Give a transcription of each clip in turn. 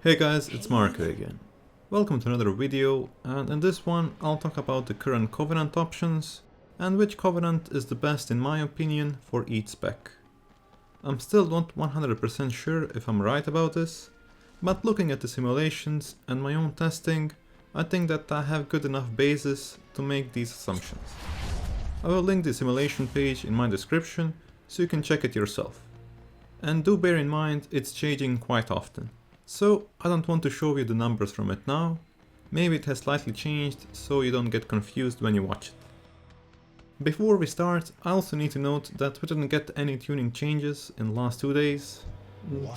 Hey guys, it's Marco again. Welcome to another video, and in this one I'll talk about the current Covenant options and which Covenant is the best in my opinion for each spec. I'm still not 100% sure if I'm right about this, but looking at the simulations and my own testing, I think that I have good enough basis to make these assumptions. I will link the simulation page in my description so you can check it yourself. And do bear in mind it's changing quite often. So I don't want to show you the numbers from it now, maybe it has slightly changed so you don't get confused when you watch it. Before we start, I also need to note that we didn't get any tuning changes in the last 2 days.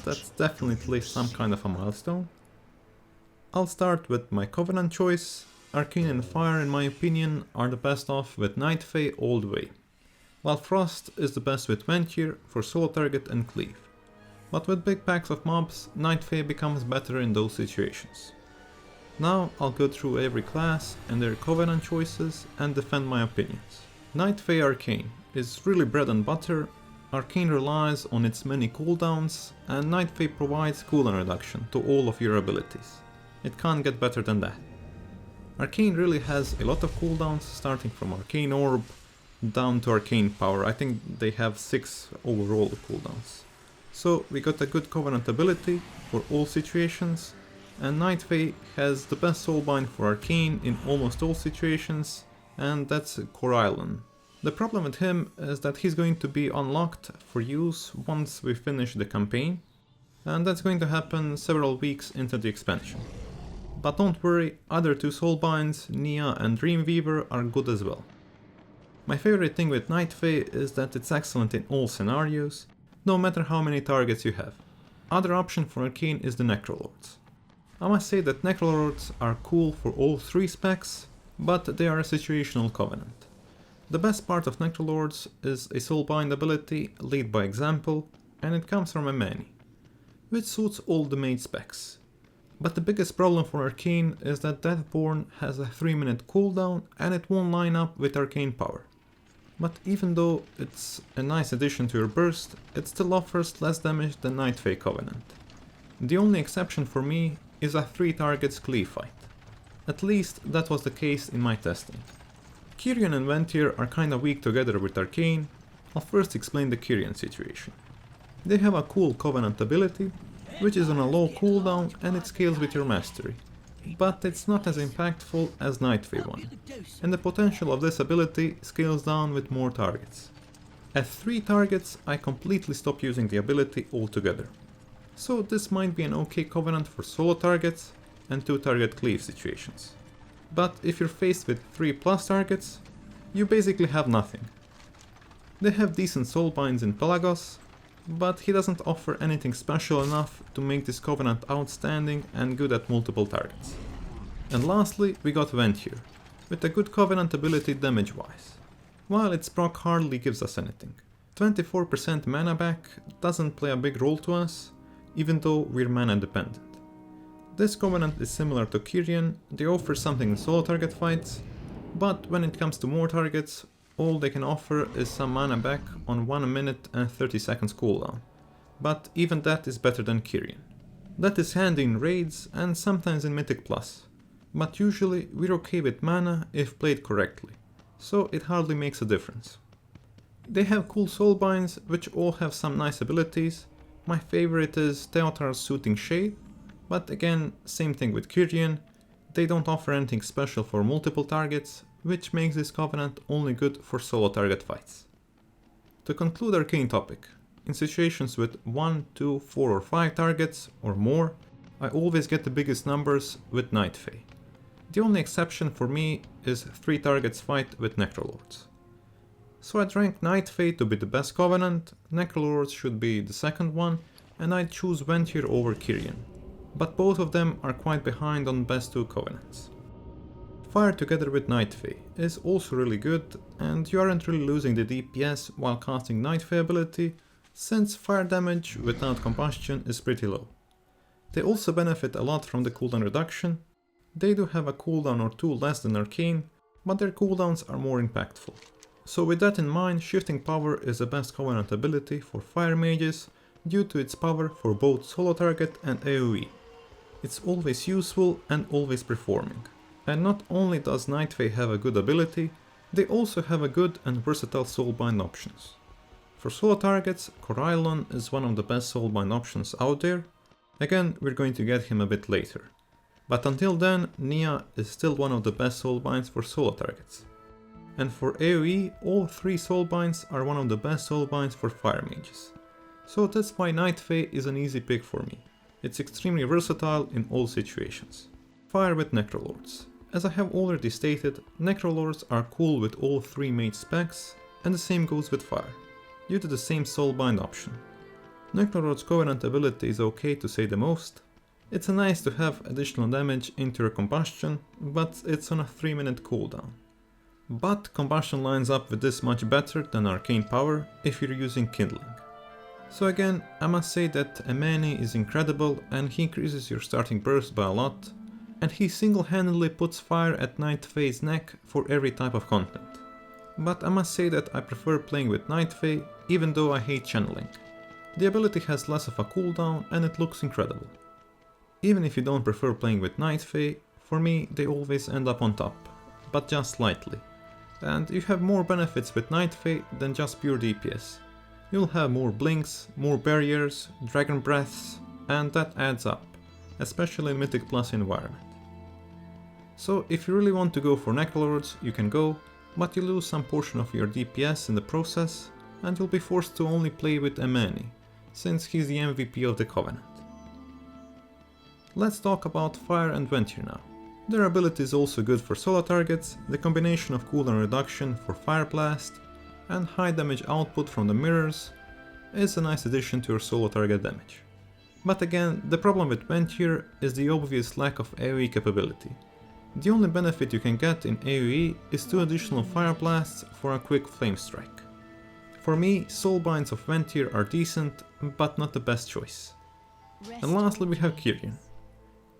That's definitely some kind of a milestone. I'll start with my Covenant choice. Arcane and Fire in my opinion are the best off with Night Fae all the way, while Frost is the best with Venture for solo target and cleave. But with big packs of mobs, Night Fae becomes better in those situations. Now I'll go through every class and their Covenant choices and defend my opinions. Night Fae Arcane is really bread and butter. Arcane relies on its many cooldowns and Night Fae provides cooldown reduction to all of your abilities. It can't get better than that. Arcane really has a lot of cooldowns, starting from Arcane Orb down to Arcane Power. I think they have 6 overall cooldowns. So we got a good Covenant ability for all situations, and Night Fae has the best soulbind for Arcane in almost all situations, and that's Corylon. The problem with him is that he's going to be unlocked for use once we finish the campaign, and that's going to happen several weeks into the expansion. But don't worry, other 2 soulbinds, Nia and Dreamweaver, are good as well. My favorite thing with Night Fae is that it's excellent in all scenarios, no matter how many targets you have. Other option for Arcane is the Necrolords. I must say that Necrolords are cool for all 3 specs, but they are a situational Covenant. The best part of Necrolords is a soulbind ability, Lead by Example, and it comes from a Mani, which suits all the Mage Specs. But the biggest problem for Arcane is that Deathborn has a 3-minute cooldown and it won't line up with Arcane Power. But even though it's a nice addition to your burst, it still offers less damage than Night Fae Covenant. The only exception for me is a 3 targets cleave fight. At least that was the case in my testing. Kyrian and Ventir are kinda weak together with Arcane. I'll first explain the Kyrian situation. They have a cool Covenant ability, which is on a low cooldown and it scales with your mastery. But it's not as impactful as Night Fae one, and the potential of this ability scales down with more targets. At 3 targets I completely stop using the ability altogether. So this might be an okay Covenant for solo targets and 2 target cleave situations. But if you're faced with 3+ targets, you basically have nothing. They have decent soulbinds in Pelagos, but he doesn't offer anything special enough to make this Covenant outstanding and good at multiple targets. And lastly, we got Venture, with a good Covenant ability damage wise, while its proc hardly gives us anything. 24% mana back doesn't play a big role to us, even though we're mana dependent. This Covenant is similar to Kyrian, they offer something in solo target fights, but when it comes to more targets, all they can offer is some mana back on 1 minute and 30 seconds cooldown, but even that is better than Kyrian. That is handy in raids and sometimes in Mythic Plus, but usually we're okay with mana if played correctly, so it hardly makes a difference. They have cool soulbinds which all have some nice abilities. My favorite is Theotar's Soothing Shade, but again, same thing with Kyrian, they don't offer anything special for multiple targets, which makes this Covenant only good for solo target fights. To conclude Arcane topic, in situations with 1, 2, 4 or 5 targets or more, I always get the biggest numbers with Night Fae. The only exception for me is 3 targets fight with Necrolords. So I'd rank Night Fae to be the best Covenant, Necrolords should be the second one, and I'd choose Venture over Kyrian. But both of them are quite behind on best 2 Covenants. Fire together with Night Fae is also really good, and you aren't really losing the DPS while casting Night Fae ability, since fire damage without combustion is pretty low. They also benefit a lot from the cooldown reduction. They do have a cooldown or 2 less than Arcane, but their cooldowns are more impactful. So with that in mind, Shifting Power is the best Covenant ability for fire mages due to its power for both solo target and AoE. It's always useful and always performing. And not only does Night Fae have a good ability, they also have a good and versatile soulbind options. For solo targets, Corylon is one of the best soulbind options out there. Again, we're going to get him a bit later. But until then, Nia is still one of the best soulbinds for solo targets. And for AoE, all three soulbinds are one of the best soulbinds for fire mages. So that's why Night Fae is an easy pick for me. It's extremely versatile in all situations. Fire with Necrolords. As I have already stated, Necrolords are cool with all three Mage Specs, and the same goes with Fire, due to the same soulbind option. Necrolord's Covenant ability is okay to say the most. It's nice to have additional damage into your combustion, but it's on a 3-minute cooldown. But combustion lines up with this much better than arcane power if you're using kindling. So again, I must say that Emani is incredible and he increases your starting burst by a lot, and he single-handedly puts fire at Night Fae's neck for every type of content. But I must say that I prefer playing with Night Fae, even though I hate channeling. The ability has less of a cooldown and it looks incredible. Even if you don't prefer playing with Night Fae, for me they always end up on top, but just slightly. And you have more benefits with Night Fae than just pure DPS. You'll have more blinks, more barriers, dragon breaths, and that adds up, especially in Mythic Plus environment. So if you really want to go for Necrolords, you can go, but you lose some portion of your DPS in the process, and you'll be forced to only play with Emani, since he's the MVP of the Covenant. Let's talk about Fire and Ventir now. Their ability is also good for solo targets, the combination of cooldown reduction for Fire Blast and high damage output from the mirrors is a nice addition to your solo target damage. But again, the problem with Ventir is the obvious lack of AoE capability. The only benefit you can get in AoE is 2 additional Fire Blasts for a quick Flame Strike. For me, soulbinds of Ventir are decent, but not the best choice. And lastly we have Kyrian.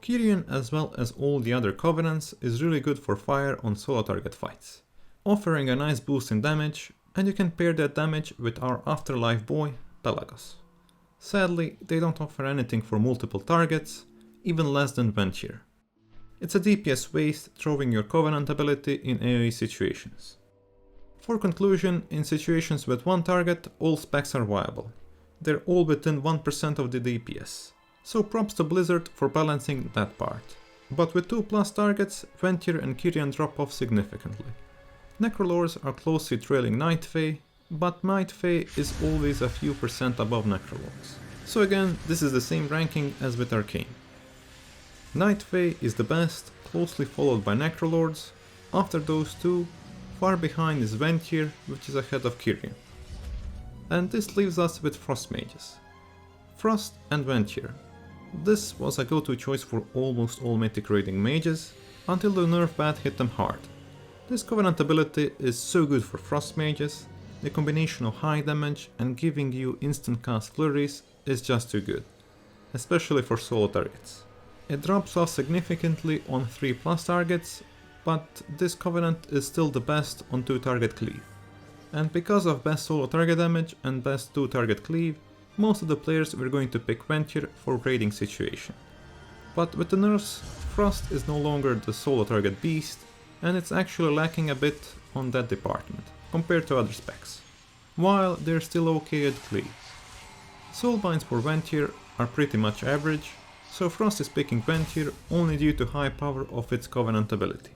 Kyrian, as well as all the other Covenants, is really good for fire on solo target fights, offering a nice boost in damage, and you can pair that damage with our Afterlife boy, Pelagos. Sadly, they don't offer anything for multiple targets, even less than Ventir. It's a DPS waste throwing your Covenant ability in AoE situations. For conclusion, in situations with one target, all specs are viable. They're all within 1% of the DPS. So props to Blizzard for balancing that part. But with 2+ targets, Ventir and Kyrian drop off significantly. Necrolords are closely trailing Night Fae, but Night Fae is always a few % above Necrolords. So again, this is the same ranking as with Arcane. Night Fae is the best, closely followed by Necrolords. After those two, far behind is Ventir, which is ahead of Kyrian. And this leaves us with Frost Mages. Frost and Ventir. This was a go-to choice for almost all Mythic raiding mages, until the nerf bat hit them hard. This Covenant ability is so good for Frost Mages, the combination of high damage and giving you instant cast flurries is just too good, especially for solo targets. It drops off significantly on 3+ targets, but this Covenant is still the best on 2-target cleave. And because of best solo target damage and best 2-target cleave, most of the players were going to pick Ventir for raiding situation. But with the nerfs, Frost is no longer the solo target beast, and it's actually lacking a bit on that department, compared to other specs, while they're still okay at cleave. Soulbinds for Ventir are pretty much average, so Frost is picking Ventir only due to high power of its Covenant ability.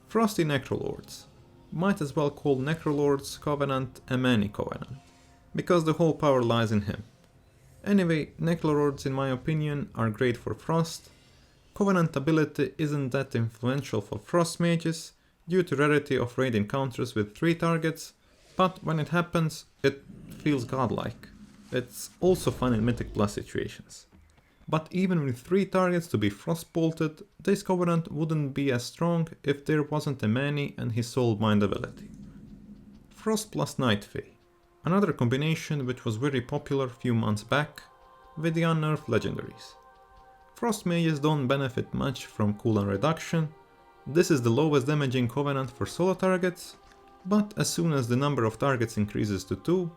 Frosty Necrolords. Might as well call Necrolord's Covenant Emani Covenant, because the whole power lies in him. Anyway, Necrolords in my opinion are great for Frost. Covenant ability isn't that influential for Frost Mages due to rarity of raid encounters with 3 targets, but when it happens, it feels godlike. It's also fun in Mythic Plus situations. But even with 3 targets to be Frost bolted, this Covenant wouldn't be as strong if there wasn't Emani and his Soulbind ability. Frost plus Night Fae. Another combination which was very popular few months back, with the unnerfed legendaries. Frost Mages don't benefit much from cooldown reduction. This is the lowest damaging Covenant for solo targets, but as soon as the number of targets increases to 2,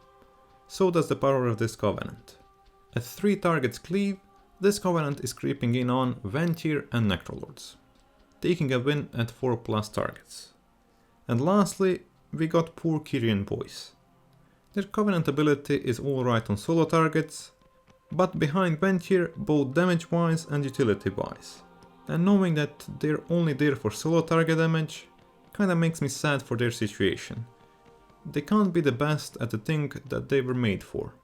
so does the power of this Covenant. At 3 targets cleave, This Covenant is creeping in on Ventier and Necrolords, taking a win at 4+ targets. And lastly, we got poor Kyrian boys. Their Covenant ability is alright on solo targets, but behind Ventier both damage wise and utility wise. And knowing that they're only there for solo target damage kinda makes me sad for their situation. They can't be the best at the thing that they were made for.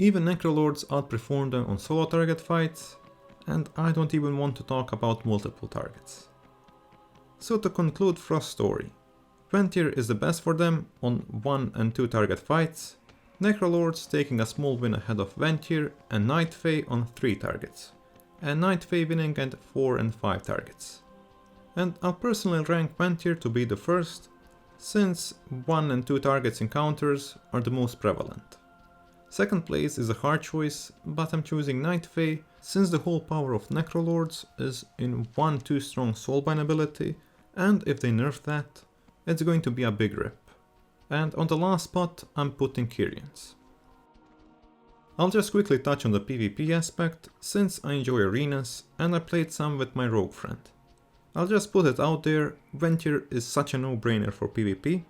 Even Necrolords outperform them on solo target fights, and I don't even want to talk about multiple targets. So to conclude Frost's story, Ventier is the best for them on 1 and 2 target fights, Necrolords taking a small win ahead of Ventier and Night Fae on 3 targets, and Night Fae winning at 4 and 5 targets. And I'll personally rank Ventier to be the first, since 1 and 2 targets encounters are the most prevalent. Second place is a hard choice, but I'm choosing Night Fae since the whole power of Necrolords is in 1-2 strong Soulbind ability, and if they nerf that, it's going to be a big rip. And on the last spot, I'm putting Kyrians. I'll just quickly touch on the PvP aspect, since I enjoy arenas and I played some with my rogue friend. I'll just put it out there, Ventier is such a no-brainer for PvP.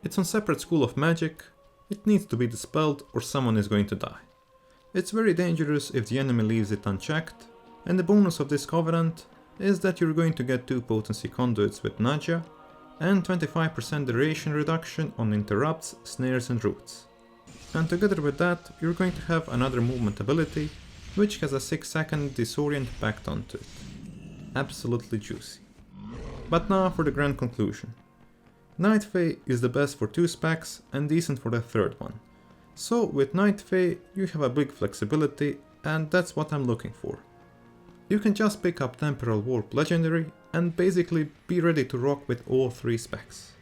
It's on separate school of magic. It needs to be dispelled or someone is going to die. It's very dangerous if the enemy leaves it unchecked, and the bonus of this Covenant is that you're going to get 2 potency conduits with Nadja, and 25% duration reduction on interrupts, snares and roots. And together with that, you're going to have another movement ability, which has a 6-second disorient packed onto it. Absolutely juicy. But now for the grand conclusion. Night Fae is the best for 2 specs and decent for the 3rd one. So with Night Fae you have a big flexibility, and that's what I'm looking for. You can just pick up Temporal Warp Legendary and basically be ready to rock with all 3 specs.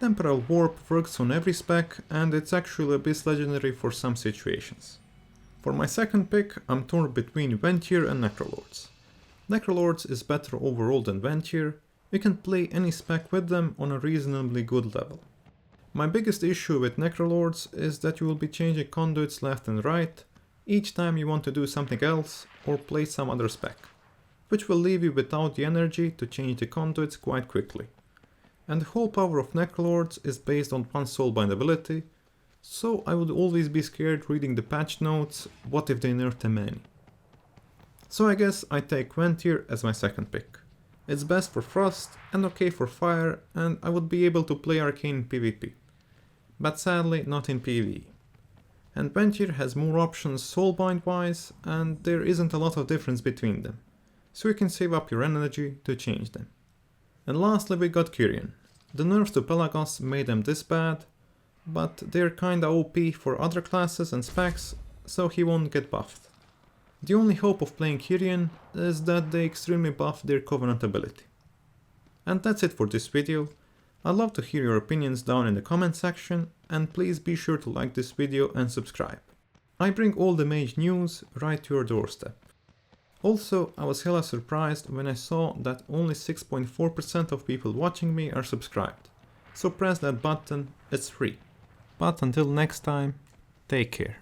Temporal Warp works on every spec, and it's actually Abyss Legendary for some situations. For my second pick, I'm torn between Ventier and Necrolords. Necrolords is better overall than Ventier. You can play any spec with them on a reasonably good level. My biggest issue with Necrolords is that you will be changing conduits left and right each time you want to do something else or play some other spec, which will leave you without the energy to change the conduits quite quickly. And the whole power of Necrolords is based on 1 Soulbind ability, so I would always be scared reading the patch notes, what if they nerf them any. So I guess I take Ventier as my second pick. It's best for Frost and okay for Fire, and I would be able to play Arcane PvP. But sadly not in PvE. And Ventier has more options Soulbind wise, and there isn't a lot of difference between them, so you can save up your energy to change them. And lastly we got Kyrian. The nerfs to Pelagos made them this bad, but they're kinda OP for other classes and specs, so he won't get buffed. The only hope of playing Kyrian is that they extremely buff their Covenant ability. And that's it for this video. I'd love to hear your opinions down in the comment section, and please be sure to like this video and subscribe. I bring all the Mage news right to your doorstep. Also, I was hella surprised when I saw that only 6.4% of people watching me are subscribed. So press that button, it's free. But until next time, take care.